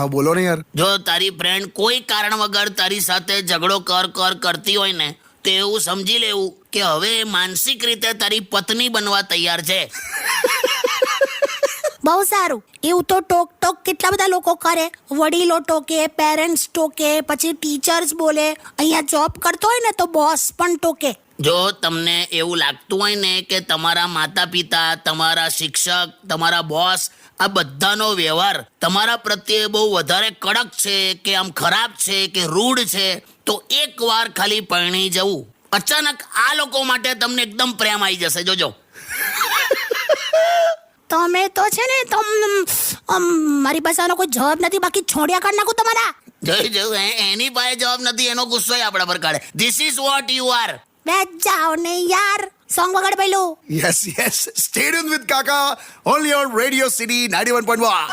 હા બોલો ને યાર. જો તારી ફ્રેન્ડ કોઈ કારણ વગર તારી સાથે ઝઘડો કરતી હોય ને, તો એવું સમજી લેવું કે હવે એ માનસિક રીતે તારી પત્ની બનવા તૈયાર છે. બહુ સારું. એવું તો ટોક કેટલા બધા લોકો કરે. વડીલો ટોકે, પેરેન્ટ્સ ટોકે, પછી ટીચર્સ બોલે. અહીંયા જોબ કરતો હોય ને તો બોસ પણ ટોકે. જો તમને એવું લાગતું હોય ને કે તમારા માતા પિતા, તમારા શિક્ષક, તમારા બોસ, આ બધાનો વ્યવહાર તમારા પ્રત્યે બહુ વધારે કડક છે કે આમ ખરાબ છે કે રૂડ છે, તો એકવાર ખાલી પરણી જવું. અચાનક આ લોકો માટે તમને એકદમ પ્રેમ આવી જશે, જોજો. તમે તો છે ને મારી પાસે આનો કોઈ જવાબ નથી, બાકી છોડ્યા કાઢ નાખું તમારા. જોયું એની પાસે જવાબ નથી, એનો ગુસ્સો આપણા પર કાઢે. This is what you are. બે જાઓ ને યાર, સોંગ વગાડ પેલું. યસ સ્ટે ટ્યુન વિથ કાકા, only on Radio City 91.1.